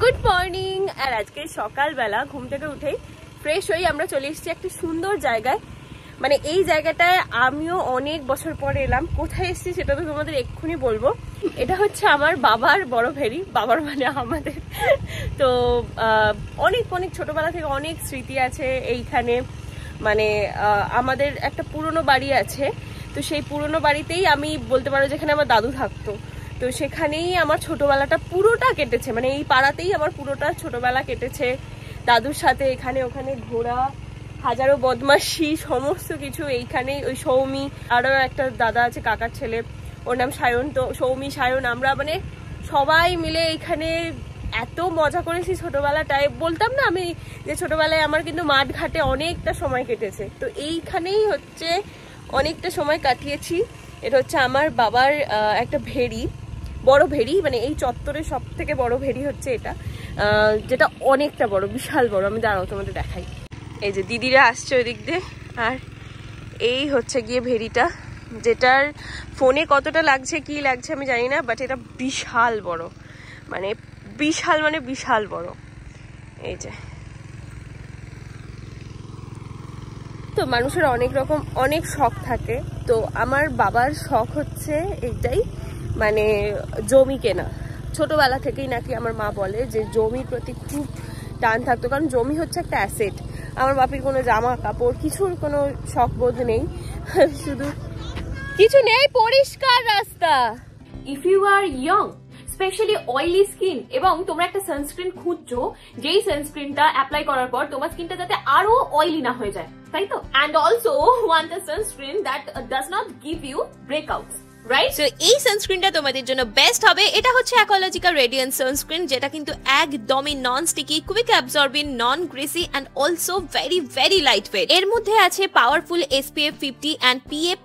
Good morning. আর আজকে সকালবেলা ঘুম থেকে উঠেই ফ্রেশ হয়ে আমরা চলে এসেছি একটা সুন্দর জায়গায়। মানে এই জায়গাটায় আমিও অনেক বছর পরে এলাম। কোথায় এসেছি সেটা তো তোমাদের এক্ষুনি বলবো। এটা হচ্ছে আমার বাবার বড় ভেরি, বাবার মানে আমাদের। তো অনেক অনেক ছোটবেলা থেকে অনেক স্মৃতি আছে এইখানে। মানে আমাদের একটা পুরনো বাড়ি আছে, তো সেই পুরনো বাড়িতেই আমি বলতে পারো যেখানে আমার দাদু থাকতো, তো সেখানেই আমার ছোটবেলাটা পুরোটা কেটেছে। মানে এই পাড়াতেই আমার পুরোটা ছোটবেলা কেটেছে দাদুর সাথে। এখানে ওখানে ঘোরা, হাজারো বদমাশি, সমস্ত কিছু এইখানেই। ওই সৌমি, আরও একটা দাদা আছে কাকার ছেলে, ওর নাম সায়ন। তো সৌমি সায়ন আমরা মানে সবাই মিলে এইখানে এত মজা করেছি ছোটবেলাটায়। বলতাম না আমি যে ছোটবেলায় আমার কিন্তু মাঠ ঘাটে অনেকটা সময় কেটেছে, তো এইখানেই হচ্ছে অনেকটা সময় কাটিয়েছি। এটা হচ্ছে আমার বাবার একটা ভেরি, বড় ভেরি, মানে এই চত্বরের সব থেকে বড় ভেরি হচ্ছে এটা, যেটা অনেকটা বড়, বিশাল বড়। আমি দাঁড়াও তোমাদের দেখাই। এই যে দিদিরা আসছে ওই দিক দিয়ে, আর এই হচ্ছে গিয়ে ভেরিটা, যেটার ফোনে কতটা লাগছে কি লাগছে আমি জানি না, বাট এটা বিশাল বড়, মানে বিশাল মানে বিশাল বড়। এই যে তো মানুষের অনেক রকম অনেক শখ থাকে, তো আমার বাবার শখ হচ্ছে এইটাই, মানে জমি কেনা। ছোটবেলা থেকেই নাকি আমার মা বলে যে জমির প্রতি খুব টান থাকতো, কারণ জমি হচ্ছে একটা অ্যাসেট। আমার বাপির কোনো জামা কাপড় কিছুর কোনো শখ বোধ নেই, শুধু কিছু নেই, পরিষ্কার রাস্তা। If you are young, specially oily skin, এবং তোমরা একটা সানস্ক্রিন খুঁজছো যেই সানস্ক্রিনটা অ্যাপ্লাই করার পর তোমার স্কিনটা যাতে আরো অয়েলি না হয়ে যায়, তাই তো? And also want a sunscreen that does not give you breakouts, right? So এই সানস্ক্রিনটা তোমাদের জন্য বেস্ট হবে। এটা হচ্ছে অ্যাকোলজিক্যাল রেডিয়েন্ট সানস্ক্রিন, যেটা কিন্তু একদমই non sticky, quick absorbing, non greasy and also very very light weight. এর মধ্যে আছে পাওয়ারফুল SPF 50 অ্যান্ড PA++++,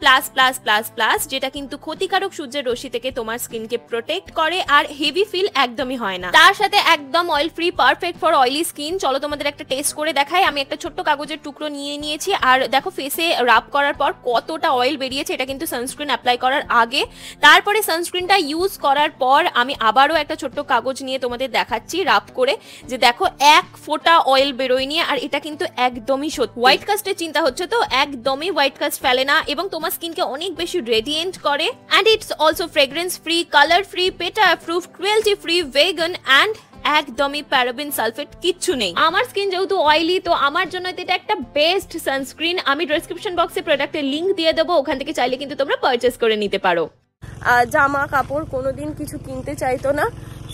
যেটা কিন্তু ক্ষতিকারক সূর্যের রশ্মি থেকে তোমার স্কিনকে প্রোটেক্ট করে, আর হেভি ফিল একদমই হয় না। তার সাথে একদম oil free, perfect for oily skin. চলো তোমাদের একটা টেস্ট করে দেখাই। আমি একটা ছোট্ট কাগজের টুকরো নিয়ে নিয়েছি, আর দেখো ফেসে রাব করার পর কতটা অয়েল বেরিয়েছে। এটা কিন্তু সানস্ক্রিন অ্যাপ্লাই করার আগে। তারপরে সানস্ক্রিনটা ইউজ করার পর আমি আবারও একটা ছোট্ট কাগজ নিয়ে তোমাদের দেখাচ্ছি রাব করে, যে দেখো এক ফোঁটা অয়েল বেরোয়নি। আর এটা কিন্তু একদমই সত্যি। হোয়াইট কাস্টের চিন্তা হচ্ছে তো, একদমই হোয়াইট কাস্ট ফেলে না, এবং তোমার স্কিনকে অনেক বেশি রেডিয়েন্ট করে। And it's also fragrance free, colour free, PETA approved, cruelty free, vegan, and একদমই প্যারাবেন সালফেট কিচ্ছু নেই। আমার স্কিন যেহেতু অয়েলি, তো আমার জন্য এটা একটা বেস্ট সানস্ক্রিন। আমি ডেসক্রিপশন বক্সে প্রোডাক্টের লিংক দিয়ে দেবো, ওখান থেকে চাইলে কিন্তু তোমরা পারচেস করে নিতে পারো। জামা কাপড় কোনোদিন কিছু কিনতে চাইতো না,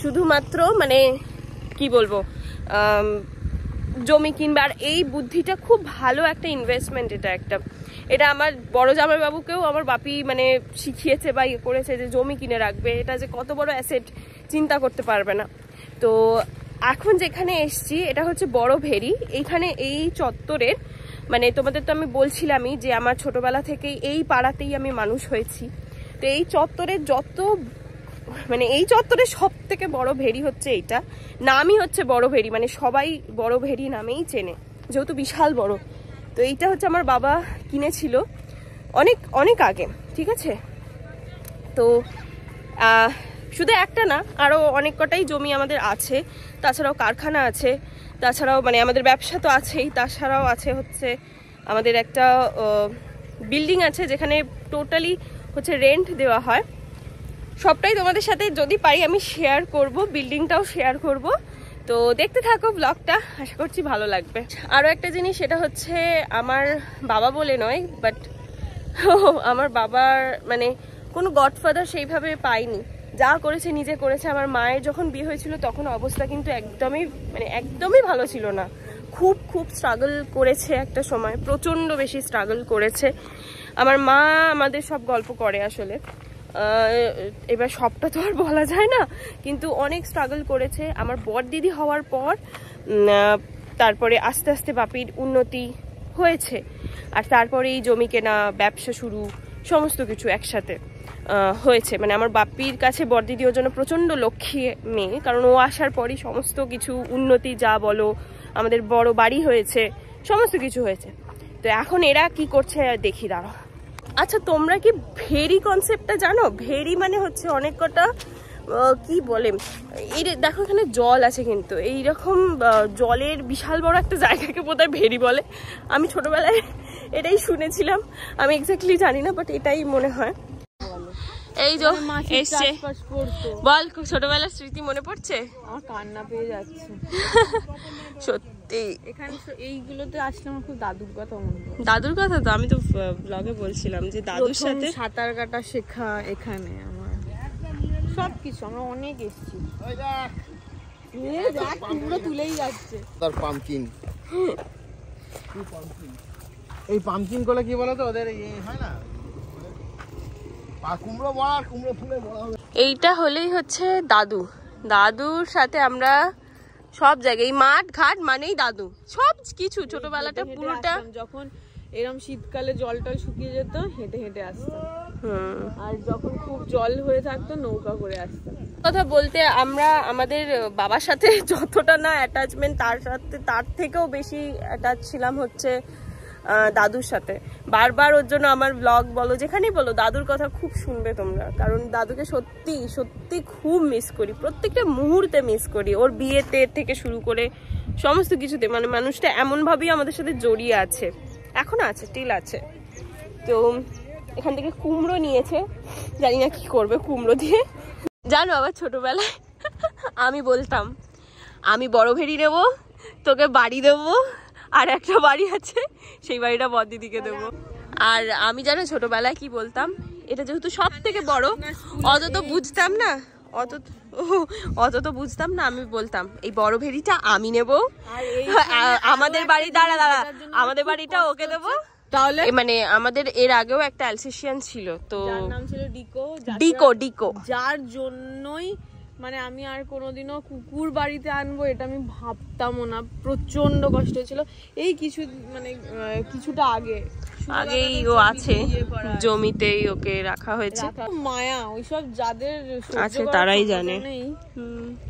শুধুমাত্র মানে কি বলবো, জমি কিনবে। আর এই বুদ্ধিটা খুব ভালো একটা ইনভেস্টমেন্ট। এটা আমার বড় জামাইবাবুকেও আমার বাপি মানে শিখিয়েছে বা ইয়ে করেছে, যে জমি কিনে রাখবে, এটা যে কত বড় অ্যাসেট চিন্তা করতে পারবে না। তো এখন যেখানে এসছি এটা হচ্ছে বড় ভেরি। এইখানে এই চত্বরের, মানে তোমাদের তো আমি বলছিলামই যে আমার ছোটবেলা থেকেই এই পাড়াতেই আমি মানুষ হয়েছি। তো এই চত্বরের মানে এই চত্বরের সব থেকে বড় ভেরি হচ্ছে এইটা, নামই হচ্ছে বড় ভেরি, মানে সবাই বড় ভেরি নামেই চেনে, যেহেতু বিশাল বড়। তো এইটা হচ্ছে আমার বাবা কিনেছিল অনেক অনেক আগে, ঠিক আছে? তো শুধু একটা না, আরও অনেক কটাই জমি আমাদের আছে, তাছাড়াও কারখানা আছে, তাছাড়াও মানে আমাদের ব্যবসা তো আছেই, তাছাড়াও আছে হচ্ছে আমাদের একটা বিল্ডিং আছে, যেখানে টোটালি হচ্ছে রেন্ট দেওয়া হয়। সবটাই তোমাদের সাথে যদি পারি আমি শেয়ার করব, বিল্ডিংটাও শেয়ার করব। তো দেখতে থাকো ব্লগটা, আশা করছি ভালো লাগবে। আরও একটা জিনিস, সেটা হচ্ছে আমার বাবা বলে নয়, বাট আমার বাবার মানে কোনো গডফাদার সেইভাবে পাইনি, যা করেছে নিজে করেছে। আমার মায়ের যখন বিয়ে হয়েছিল তখন অবস্থা কিন্তু একদমই ভালো ছিল না, খুব খুব স্ট্রাগল করেছে একটা সময়, প্রচণ্ড বেশি স্ট্রাগল করেছে আমার মা। আমাদের সব গল্প করে আসলে, এবার সবটা তো আর বলা যায় না, কিন্তু অনেক স্ট্রাগল করেছে। আমার বড় দিদি হওয়ার পর তারপরে আস্তে আস্তে বাপির উন্নতি হয়েছে, আর তারপরে এই জমি কেনা, ব্যবসা শুরু, সমস্ত কিছু একসাথে হয়েছে। মানে আমার বাপির কাছে বড় দিদি ওর জন্য প্রচণ্ড লক্ষ্মী মেয়ে, কারণ ও আসার পরই সমস্ত কিছু উন্নতি, যা বলো, আমাদের বড় বাড়ি হয়েছে, সমস্ত কিছু হয়েছে। তো এখন এরা কি করছে দেখি, দাঁড়াও। আচ্ছা, তোমরা কি ভেরি কনসেপ্টটা জানো? ভেরি মানে হচ্ছে অনেক কটা কি বলে, এই দেখো এখানে জল আছে, কিন্তু এইরকম জলের বিশাল বড় একটা জায়গাকে বোধহয় ভেরি বলে। আমি ছোটবেলায় এটাই শুনেছিলাম, আমি এক্স্যাক্টলি জানি না, বাট এটাই মনে হয়। এই যে এসছে, বল ছোটবেলার স্মৃতি মনে পড়ছে? আমার কান্না পেয়ে যাচ্ছে সত্যি। এখানে এইগুলোতে আসলে আমার খুব দাদুর কথা মনে পড়ে। দাদুর কথা তো আমি তো ব্লগে বলছিলাম যে দাদুর সাথে সাঁতার কাটা শেখা, এখানে আমার সবকিছু, আমরা অনেক এসেছি। পুরো তুলেই যাচ্ছে তার পামকিন। এই পামকিন গুলো কি বলতো ওদের হয় না, কুমড়ো বড়া আর কুমড়ো ফুলে বড়া হবে। এইটা হলেই হচ্ছে দাদু। দাদুর সাথে আমরা সব জায়গায়, মাঠ ঘাট মানেই দাদু, সব কিছু ছোটবেলাটা পুরোটা। যখন এরকম শীতকালে জল টল শুকিয়ে যেত, হেঁটে হেঁটে আসতাম। আর যখন খুব জল হয়ে থাকতো নৌকা করে আসতাম। কথা বলতে আমরা আমাদের বাবার সাথে যতটা না অ্যাটাচমেন্ট, তার থেকেও বেশি অ্যাটাচ ছিলাম হচ্ছে দাদুর সাথে। বারবার ওর জন্য আমার ব্লগ বলো, যেখানেই বলো, দাদুর কথা খুব শুনবে তোমরা, কারণ দাদুকে সত্যি সত্যি খুব মিস করি, প্রত্যেকটা মুহূর্তে মিস করি। ওর বিয়েতে থেকে শুরু করে সমস্ত কিছুতে, মানে মানুষটা এমনভাবেই আমাদের সাথে জড়িয়ে আছে, এখনো আছে, স্টিল আছে। তো এখান থেকে কুমড়ো নিয়েছে, জানি না কি করবে কুমড়ো দিয়ে। জানো আবার ছোটবেলায় আমি বলতাম আমি বড় ভেড়ি নেবো, তোকে বাড়ি দেবো, আর একটা বাড়ি আছে সেই বাড়িটা বড়দিদিকে দেবো। আর আমি জানো ছোটবেলায় কি বলতাম, এটা যেহেতু সব থেকে বড়, অত তো বুঝতাম না, অত তো বুঝতাম না, আমি বলতাম এই বড় ভেড়িটা আমি নেবো, আমাদের বাড়ি দাঁড়া আমাদের বাড়িটা ওকে দেবো। তাহলে মানে আমাদের এর আগেও একটা অ্যালসেশিয়ান ছিল, তো নাম ছিল ডিকো, যার জন্যই মানে আমি আর কোনোদিনও কুকুর বাড়িতে আনবো এটা আমি ভাবতামও না, প্রচন্ড কষ্ট হয়েছিল। এই কিছুটা আগেই ও আছে জমিতেই ওকে রাখা হয়েছে। মায়া ওইসব যাদের আছে তারাই জানে,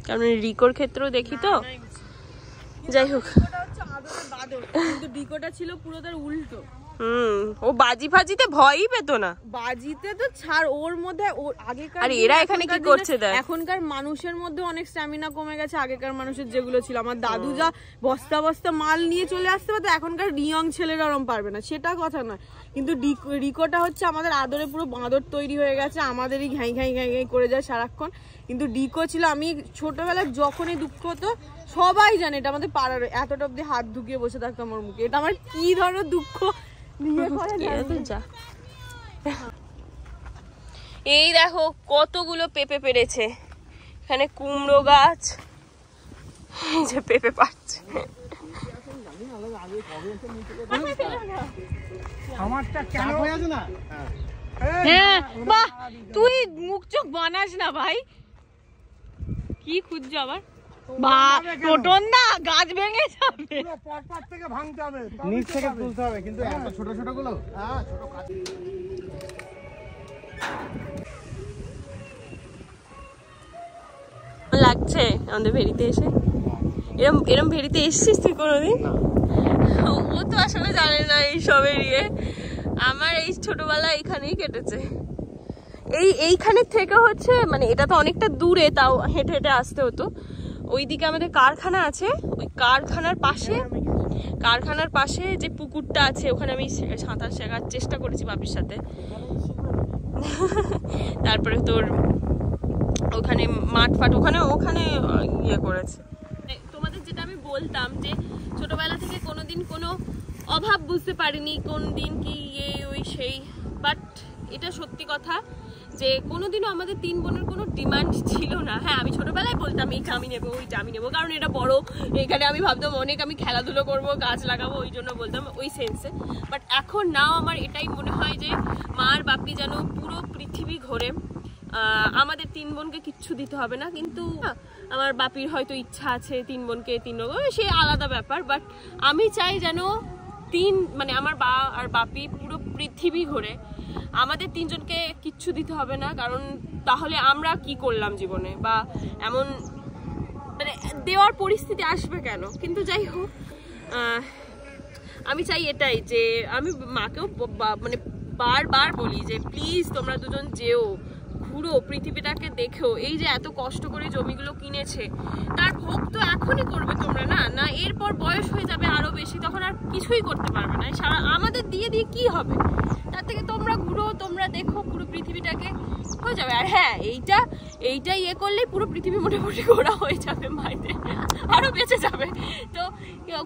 কারণ রিকোর ক্ষেত্রেও দেখি তো। যাই হোক, কিন্তু ডিকোটা ছিল পুরো তার উল্টো। ও বাজি ফাজিতে ভয়ই পেতো না। বাজিতে তো ছাড়, ওর মধ্যে আগেকার, আর এরা এখানে কি করছে দেখ। এখনকার মানুষের মধ্যে অনেক স্ট্যামিনা কমে গেছে, আগেকার মানুষের যেগুলো ছিল। আমার দাদু যা বস্তা বস্তা মাল নিয়ে চলে আসতে পারতো, এখনকার ইয়ং ছেলেরা ওরম পারবে না, সেটা কথা নয়। কিন্তু রিকোটা হচ্ছে আমাদের আদরে পুরো বাঁদর তৈরি হয়ে গেছে, আমাদেরই ঘাই ঘাই ঘাই ঘাই করে যায় সারাক্ষণ। কিন্তু ডিকো ছিল, আমি ছোটবেলায় যখনই দুঃখ হতো, সবাই জানে এটা আমাদের পাড়ার, এতটা অব্দি হাত ঢুকিয়ে বসে থাকতাম আমার মুখে। এটা আমার কি ধরনের দুঃখ। এই দেখো কতগুলো পেঁপে পেরেছে, এখানে কুমড়ো গাছ, এই যে পেঁপে পাচ্ছে। বাহ, তুই মুখ চোখ বানাস না ভাই, কি খুঁজছো আবার? গাছ ভেঙে যাবে, থেকে ভাঙতে হবে, নিচ থেকে তুলতে হবে, কিন্তু ছোট ছোট গুলো লাগছে আমাদের ভেড়িতে এসে। এরম ভেড়িতে এসছিস তুই কোনোদিন? ও তো আসলে জানে না এইসবের ইয়ে। আমার এই ছোটবেলা এইখানেই কেটেছে, এইখানের থেকে হচ্ছে, মানে এটা তো অনেকটা দূরে, তাও হেঁটে হেঁটে আসতে হতো। ওইদিকে আমাদের কারখানা আছে, ওই কারখানার পাশে যে পুকুরটা আছে, ওখানে আমি সাঁতার শেখার চেষ্টা করেছি বাপির সাথে। তারপরে তোর ওখানে মাঠ ফাট, ওখানে ইয়ে করেছে। তোমাদের যেটা আমি বলতাম যে ছোটবেলা থেকে কোনোদিন কোনো অভাব বুঝতে পারিনি, কোন দিন কি ওই সেই, বাট এটা সত্যি কথা যে কোনোদিনও আমাদের তিন বোনের কোনো ডিমান্ড ছিল না। হ্যাঁ, আমি ছোটবেলায় বলতাম এইটা আমি নেবো, ওইটা আমি নেবো, কারণ এটা বড়, এখানে আমি ভাবতাম অনেক আমি খেলাধুলো করবো, গাছ লাগাবো, ওই জন্য বলতাম ওই সেন্সে। বাট এখন নাও আমার এটাই মনে হয় যে মার বাপি যেন পুরো পৃথিবী ঘোরে, আমাদের তিন বোনকে কিচ্ছু দিতে হবে না। কিন্তু আমার বাপির হয়তো ইচ্ছা আছে তিন বোনকে সে আলাদা ব্যাপার, বাট আমি চাই যেন মানে আমার বা আর বাপি পুরো পৃথিবী ঘোরে, আমাদের তিনজনকে কিচ্ছু দিতে হবে না, কারণ তাহলে আমরা কি করলাম জীবনে, বা এমন মানে দেওয়ার পরিস্থিতি আসবে কেন। কিন্তু যাই হোক, আমি চাই এটাই যে আমি মাকেও মানে বারবার বলি যে প্লিজ তোমরা দুজন যেও, ঘুরো, পৃথিবীটাকে দেখো। এই যে এত কষ্ট করে জমিগুলো কিনেছে, তার ভোগ তো এখনই করবে তোমরা, না না এরপর বয়স হয়ে যাবে আরো বেশি, তখন আর কিছুই করতে পারবে না। সারা আমাদের দিয়ে দিয়ে কি হবে? তার থেকে তোমরা ঘুরো, তোমরা দেখো পুরো পৃথিবীটাকে, হয়ে যাবে। আর হ্যাঁ, এইটা ইয়ে করলেই পুরো পৃথিবী মোটামুটি ঘোরা হয়ে যাবে, মাইতে আরো বেঁচে যাবে, তো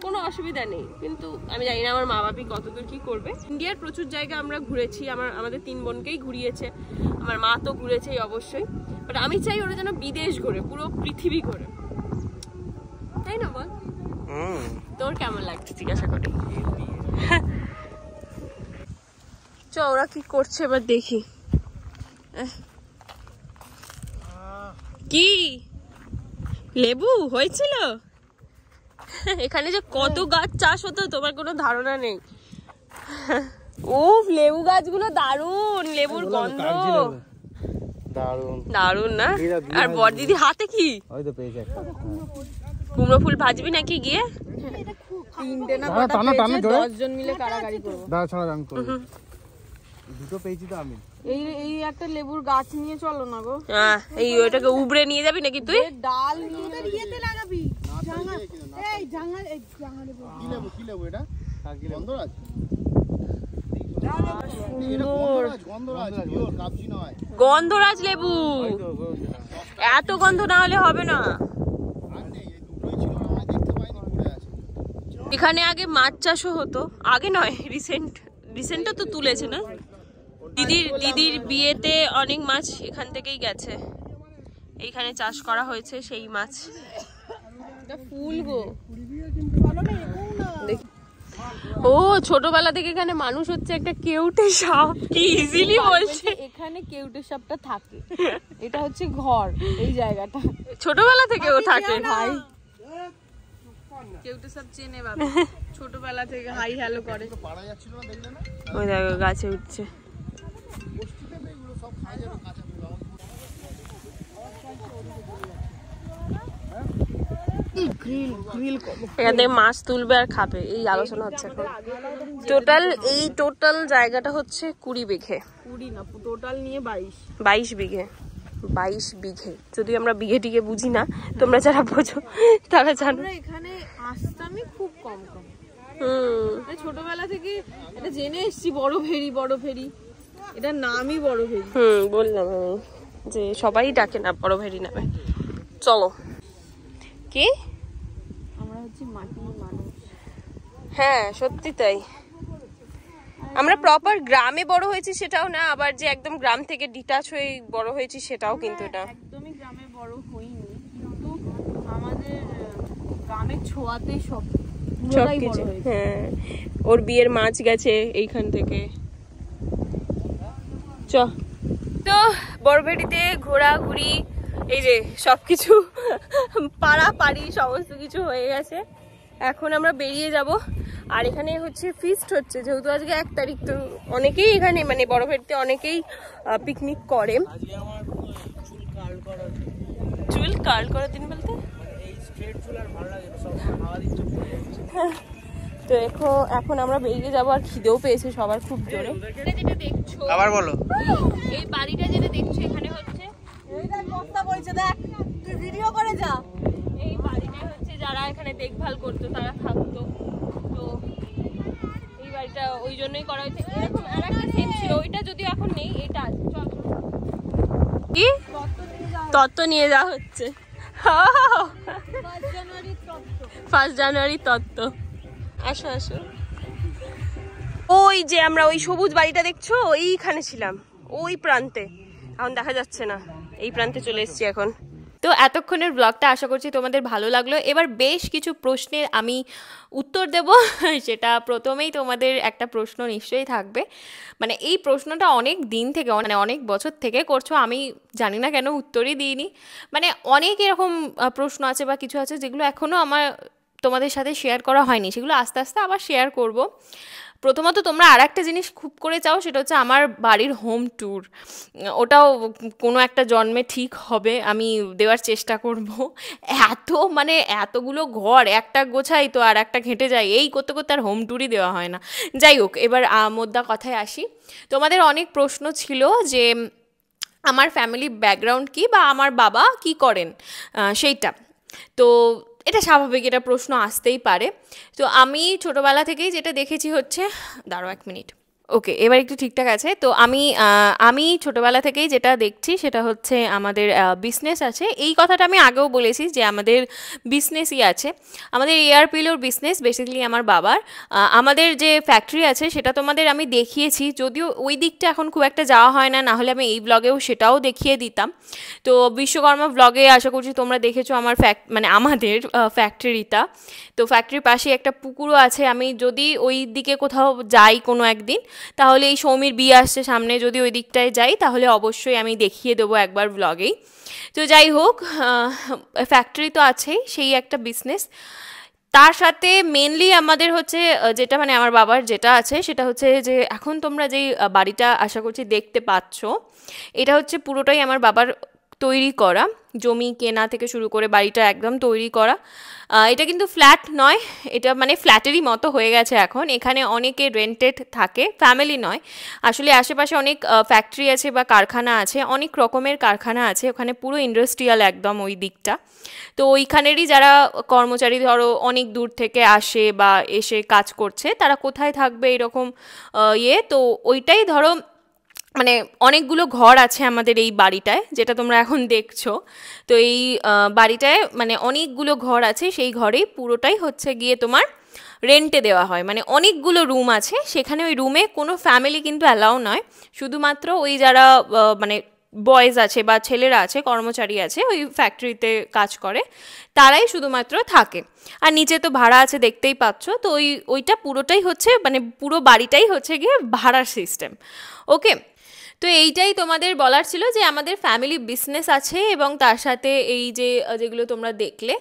কোনো অসুবিধা নেই। কিন্তু আমি জানি না আমার মা বাপি কতদূর কি করবে। ইন্ডিয়ার প্রচুর জায়গা আমরা ঘুরেছি, আমাদের 3 বোনকেই ঘুরিয়েছে, আমার মা তো ঘুরেছেই অবশ্যই, বাট আমি চাই ওরা যেন বিদেশ ঘোরে, পুরো পৃথিবী ঘোরে, তাই না বল? তোর কেমন লাগছে জিজ্ঞাসা করি। চ ওরা কি করছে এবার দেখি। কি লেবু হয়েছিল এখানে? যে কত গাছ চাষ হতো তোমার কোনো ধারণা নেই। ও লেবু গাছগুলো দারুন, লেবুর গন্ধ দারুন না? আর বড় দিদি হাতে কি কুমড়ো ফুল ভাজবি নাকি গিয়ে? 3টে না 10 জন মিলে কারাগারি করবো। দুটো পেয়েছি তো আমি। এই একটা লেবুর গাছ নিয়ে চলো না গো। এই ওইটাকে উবড়ে নিয়ে যাবি নাকি তুই? ডাল নিয়ে ইয়েতে লাগাবি। কি লেবু এটা? গন্ধরাজ। গন্ধরাজ লেবু, এত গন্ধ না হলে হবে না। এখানে আগে মাছ চাষও হতো, আগে নয় রিসেন্ট তো তুলেছে না? দিদির বিয়েতে অনেক মাছ এখান থেকেই গেছে, এইখানে চাষ করা হয়েছে সেই মাছ। ফুল গো, ও ছোটবেলা থেকে এখানে মানুষ হচ্ছে একটা কেউটে সাপ, কি ইজিলি বলছে। এখানে কেউটে সাপটা থাকে, এটা হচ্ছে ঘর, এই জায়গাটা ছোটবেলা থেকে ও থাকে। ভাই কেউটে সাপ চেনে বাবা, ছোটবেলা থেকে হাই হ্যালো করে। ওই দেখো গাছে উঠছে। এখান থেকে মাছ তুলবে আর খাবে, এই আলোচনা হচ্ছে এখন। টোটাল জায়গাটা হচ্ছে 20 বিঘে। 20 না, টোটাল নিয়ে 22 বিঘে। 22 বিঘে, যদি আমরা বিঘে টিঘে বুঝি না, তোমরা যারা বোঝো তারা জানো। এখানে আসতামই খুব কম। ছোটবেলা থেকে এটা জেনে এসছি, বড় ভেরি, এটার নামই বড় ভেরি। বললাম যে সবাই ডাকে না বড় ভেরি নামে। চলো, কি আমরা হচ্ছে মাটির মানুষ। হ্যাঁ সত্যি তাই, আমরা প্রপার গ্রামে বড় হয়েছি সেটাও না, আবার যে একদম গ্রাম থেকে ডিটাচ হয়ে বড় হয়েছি সেটাও কিন্তু না। একদমই গ্রামে বড় হইনি, কিন্তু আমাদের গ্রামের ছোঁয়াতেই সবকিছু। হ্যাঁ, ওর বিয়ের মাছ গেছে এইখান থেকে। তো বড়বেড়িতে ঘোরাঘুরি, এই যে সবকিছু পাড়াপাড়ি সমস্ত কিছু হয়ে গেছে। এখন আমরা বেরিয়ে যাব, আর এখানে হচ্ছে ফিস্ট হচ্ছে, যেহেতু আজকে 1 তারিখ, তো অনেকেই এখানে মানে বড়বেড়িতে অনেকেই পিকনিক করে। চুল কার্ল করার দিন বলতে তো এখন আমরা বেরিয়ে যাবো, আর খিদেও পেয়েছে সবার খুব জোরে। যেটা দেখছো আবার বলো, এই বাড়িটা যেটা দেখছো এখানে হচ্ছে, এই দেখ বস্তা বইছে, দেখ তুই ভিডিও করে যা। এই বাড়িটা হচ্ছে যারা এখানে দেখভাল করতো তারা থাকতো, তো এই বাড়িটা ওই জন্যই করা হয়েছে। এরকম আর একটা সেট ছিল, ওইটা যদিও এখন নেই, এটা আছে। চল কি তত্ত্ব নিয়ে যাওয়া হচ্ছে, 1 জানুয়ারি তত্ত্ব। আসো আসো, ওই যে আমরা ওই সবুজ বাড়িটা দেখছো, ওইখানে ছিলাম, ওই প্রান্তে, এখন দেখা যাচ্ছে না, এই প্রান্তে চলে এসেছি এখন। তো এতক্ষণের ব্লগটা আশা করছি তোমাদের ভালো লাগলো। এবার বেশ কিছু প্রশ্নের আমি উত্তর দেব। সেটা প্রথমেই তোমাদের একটা প্রশ্ন নিশ্চয়ই থাকবে, মানে এই প্রশ্নটা অনেক দিন থেকে, মানে অনেক বছর থেকে করছো, আমি জানি না কেন উত্তরই দিইনি। মানে অনেক এরকম প্রশ্ন আছে বা কিছু আছে যেগুলো এখনও আমার তোমাদের সাথে শেয়ার করা হয়নি, সেগুলো আস্তে আস্তে আবার শেয়ার করব। প্রথমত তোমরা আর একটা জিনিস খুব করে চাও, সেটা হচ্ছে আমার বাড়ির হোম ট্যুর। ওটাও কোনো একটা জন্মে ঠিক হবে, আমি দেওয়ার চেষ্টা করব। মানে এতগুলো ঘর একটা গোছাই তো আর একটা ঘেঁটে যায়, এই করতে করতে আর হোম ট্যুরই দেওয়া হয় না। যাই হোক, এবার মোদ্দা কথায় আসি। তোমাদের অনেক প্রশ্ন ছিল যে আমার ফ্যামিলি ব্যাকগ্রাউন্ড কী বা আমার বাবা কি করেন সেইটা। তো এটা স্বাভাবিক, এটা প্রশ্ন আসতেই পারে। তো আমি ছোটোবেলা থেকেই যেটা দেখেছি হচ্ছে, দাঁড়াও 1 মিনিট, ওকে এবার একটু ঠিকঠাক আছে। তো আমি ছোটোবেলা থেকেই যেটা দেখছি সেটা হচ্ছে আমাদের বিজনেস আছে। এই কথাটা আমি আগেও বলেছি যে আমাদের বিজনেসই আছে, আমাদের এয়ারপিলোর বিজনেস বেসিক্যালি আমার বাবার। আমাদের যে ফ্যাক্টরি আছে সেটা তোমাদের আমি দেখিয়েছি, যদিও ওই দিকটা এখন খুব একটা যাওয়া হয় না, নাহলে আমি এই ব্লগেও সেটাও দেখিয়ে দিতাম। তো বিশ্বকর্মা ব্লগে আশা করছি তোমরা দেখেছো আমার মানে আমাদের ফ্যাক্টরিটা। তো ফ্যাক্টরির পাশে একটা পুকুরও আছে, আমি যদি ওই দিকে কোথাও যাই কোনো একদিন, তাহলে এই সৌমির বিয়ে আসছে সামনে, যদি ওই দিকটায় যাই তাহলে অবশ্যই আমি দেখিয়ে দেবো একবার ব্লগেই। তো যাই হোক, ফ্যাক্টরি তো আছেই, সেই একটা বিজনেস। তার সাথে মেনলি আমাদের হচ্ছে যেটা মানে আমার বাবার যেটা আছে সেটা হচ্ছে যে এখন তোমরা যেই বাড়িটা আশা করছি দেখতে পাচ্ছ, এটা হচ্ছে পুরোটাই আমার বাবার তৈরি করা, জমি কেনা থেকে শুরু করে বাড়িটা একদম তৈরি করা। এটা কিন্তু ফ্ল্যাট নয়, এটা মানে ফ্ল্যাটেরই মতো হয়ে গেছে এখন। এখানে অনেকে রেন্টেড থাকে, ফ্যামিলি নয় আসলে। আশেপাশে অনেক ফ্যাক্টরি আছে বা কারখানা আছে, অনেক রকমের কারখানা আছে ওখানে, পুরো ইন্ডাস্ট্রিয়াল একদম ওই দিকটা। তো ওইখানেরই যারা কর্মচারী ধরো অনেক দূর থেকে আসে বা এসে কাজ করছে, তারা কোথায় থাকবে এরকম তো ওইটাই ধরো মানে অনেকগুলো ঘর আছে আমাদের এই বাড়িটায়, যেটা তোমরা এখন দেখছো। তো এই বাড়িটায় মানে অনেকগুলো ঘর আছে, সেই ঘরেই পুরোটাই হচ্ছে গিয়ে তোমার রেন্টে দেওয়া হয়। মানে অনেকগুলো রুম আছে সেখানে, ওই রুমে কোনো ফ্যামিলি কিন্তু অ্যালাউ নয়, শুধুমাত্র ওই যারা মানে বয়েজ আছে বা ছেলেরা আছে, কর্মচারী আছে ওই ফ্যাক্টরিতে কাজ করে, তারাই শুধুমাত্র থাকে। আর নিচে তো ভাড়া আছে দেখতেই পাচ্ছ। তো ওইটা পুরোটাই হচ্ছে মানে পুরো বাড়িটাই হচ্ছে গিয়ে ভাড়ার সিস্টেম। ওকে, তো এইটাই তোমাদের বলার ছিল যে আমাদের ফ্যামিলি বিজনেস আছে, এবং তার সাথে এই যে যেগুলো তোমরা দেখলে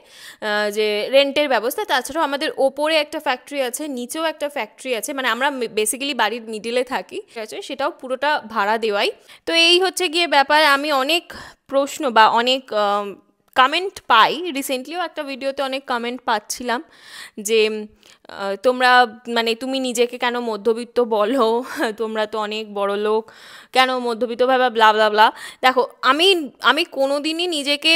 যে রেন্টের ব্যবস্থা, তাছাড়াও আমাদের ওপরে একটা ফ্যাক্টরি আছে, নিচেও একটা ফ্যাক্টরি আছে, মানে আমরা বেসিক্যালি বাড়ির মিডিলে থাকি, ঠিক আছে, সেটাও পুরোটা ভাড়া দেওয়াই। তো এই হচ্ছে গিয়ে ব্যাপার। আমি অনেক প্রশ্ন বা অনেক কমেন্ট পাই, রিসেন্টলিও একটা ভিডিওতে অনেক কমেন্ট পাচ্ছিলাম যে তোমরা মানে তুমি নিজেকে কেন মধ্যবিত্ত বলো, তোমরা তো অনেক বড় লোক, কেন মধ্যবিত্তভাবে ব্লা ব্লা ব্লা। দেখো আমি কোনো দিনই নিজেকে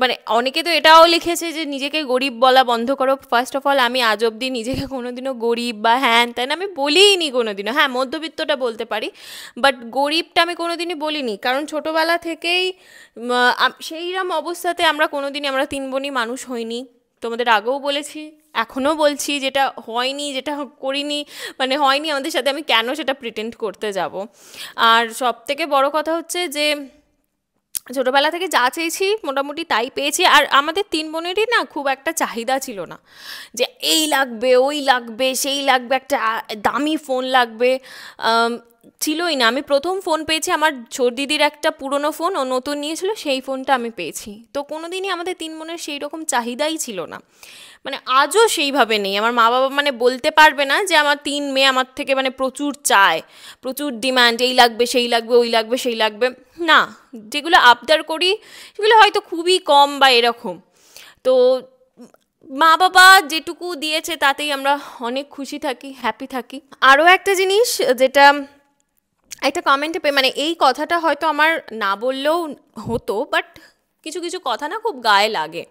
মানে অনেকে তো এটাও লিখেছে যে নিজেকে গরিব বলা বন্ধ করো। ফার্স্ট অফ অল আমি আজ অবধি নিজেকে কোনোদিনও গরিব বা হ্যান তাই না আমি বলিনি কোনোদিনও। হ্যাঁ, মধ্যবিত্তটা বলতে পারি, বাট গরিবটা আমি কোনোদিনই বলিনি, কারণ ছোটোবেলা থেকেই সেইরকম অবস্থাতে আমরা কোনোদিনই আমরা 3 বোনই মানুষ হইনি। তোমাদের আগেও বলেছি, এখনও বলছি, যেটা হয়নি, যেটা করিনি মানে হয়নি আমাদের সাথে, আমি কেন সেটা প্রিটেন্ড করতে যাব। আর সব থেকে বড় কথা হচ্ছে যে ছোটোবেলা থেকে যা চেয়েছি মোটামুটি তাই পেয়েছি। আর আমাদের 3 বোনেরই না খুব একটা চাহিদা ছিল না যে এই লাগবে ওই লাগবে সেই লাগবে, একটা দামি ফোন লাগবে, ছিলই না। আমি প্রথম ফোন পেয়েছি আমার ছোট দিদির একটা পুরনো ফোন, ও নতুন নিয়েছিল, সেই ফোনটা আমি পেয়েছি। তো কোনো দিনই আমাদের 3 বোনের সেই রকম চাহিদাই ছিল না, মানে আজও সেইভাবে নেই। আমার মা বাবা মানে বলতে পারবে না যে আমার 3 মেয়ে আমার থেকে মানে প্রচুর চায়, প্রচুর ডিমান্ড, এই লাগবে সেই লাগবে ওই লাগবে সেই লাগবে, না। যেগুলো আবদার করি সেগুলো হয়তো খুবই কম বা এরকম। তো মা বাবা যেটুকু দিয়েছে তাতেই আমরা অনেক খুশি থাকি, হ্যাপি থাকি। আরও একটা জিনিস যেটা একটা কমেন্টে মানে এই কথাটা হয়তো আমার না বললেও হতো, বাট কিছু কিছু কথা না খুব গায়ে লাগে,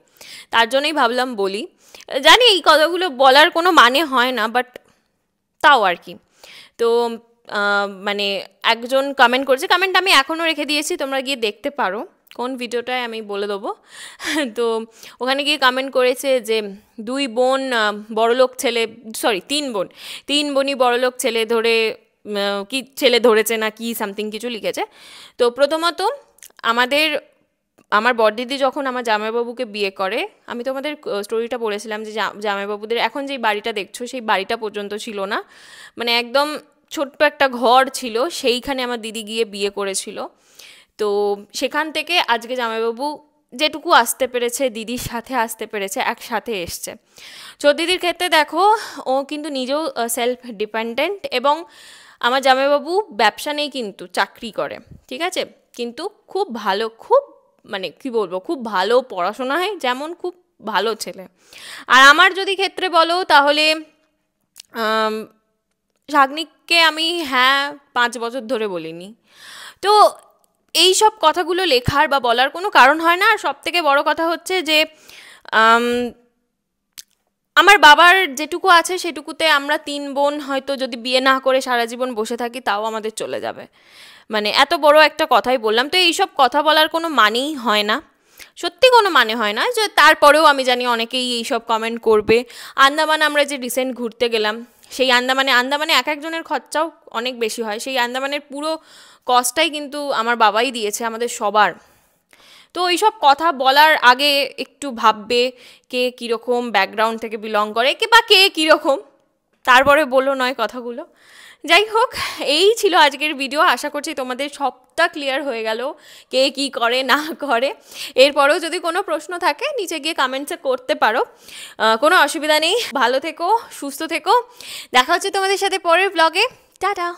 তার জন্যই ভাবলাম বলি। জানি এই কথাগুলো বলার কোনো মানে হয় না, বাট তাও আর কি। তো মানে একজন কমেন্ট করেছে, কমেন্ট আমি এখনও রেখে দিয়েছি, তোমরা গিয়ে দেখতে পারো, কোন ভিডিওটায় আমি বলে দেবো। তো ওখানে গিয়ে কমেন্ট করেছে যে 2 বোন বড়লোক ছেলে, সরি 3 বোন, 3 বোনই বড়লোক ছেলে ধরে কি ছেলে ধরেছে না কি সামথিং কিছু লিখেছে। তো প্রথমত আমার বড়দিদি যখন আমার জামাইবাবুকে বিয়ে করে, আমি তোমাদের স্টোরিটা পড়েছিলাম যে জামাইবাবুদের এখন যেই বাড়িটা দেখছো সেই বাড়িটা পর্যন্ত ছিল না, মানে একদম ছোট্ট একটা ঘর ছিল, সেইখানে আমার দিদি গিয়ে বিয়ে করেছিল। তো সেখান থেকে আজকে জামাইবাবু যেটুকু আসতে পেরেছে, দিদির সাথে আসতে পেরেছে, একসাথে এসছে। ছোট দিদির ক্ষেত্রে দেখো, ও কিন্তু নিজেও সেলফ ডিপেন্ডেন্ট, এবং আমার জামাইবাবু ব্যবসা নেই কিন্তু চাকরি করে, ঠিক আছে, কিন্তু খুব ভালো, খুব মানে কি বলবো, খুব ভালো পড়াশোনায় যেমন, খুব ভালো ছেলে। আর আমার যদি ক্ষেত্রে বলো তাহলে শাগনিককে আমি হ্যাঁ 5 বছর ধরে বলিনি। তো এই সব কথাগুলো লেখার বা বলার কোনো কারণ হয় না। আর সবথেকে বড় কথা হচ্ছে যে আমার বাবার যেটুকু আছে সেটুকুতে আমরা 3 বোন হয়তো যদি বিয়ে না করে সারা জীবন বসে থাকি তাও আমাদের চলে যাবে। মানে এত বড় একটা কথাই বললাম। তো এইসব কথা বলার কোনো মানেই হয় না, সত্যি কোনো মানে হয় না। যে তারপরেও আমি জানি অনেকেই এইসব কমেন্ট করবে। আন্দামান আমরা যে রিসেন্ট ঘুরতে গেলাম, সেই আন্দামানে এক একজনের খরচাও অনেক বেশি হয়। সেই আন্দামানের পুরো কস্টটাই কিন্তু আমার বাবাই দিয়েছে আমাদের সবার। তো এইসব কথা বলার আগে একটু ভাববে কে কীরকম ব্যাকগ্রাউন্ড থেকে বিলং করে, বা কে কীরকম, তারপরে বলো নয় কথাগুলো। যাই হোক, এই ছিল আজকের ভিডিও। আশা করছি তোমাদের সবটা ক্লিয়ার হয়ে গেল কে কী করে না করে। এরপরেও যদি কোনো প্রশ্ন থাকে নিচে গিয়ে কমেন্টসে করতে পারো, কোনো অসুবিধা নেই। ভালো থেকো, সুস্থ থেকো। দেখা হচ্ছে তোমাদের সাথে পরের ব্লগে। টাটা।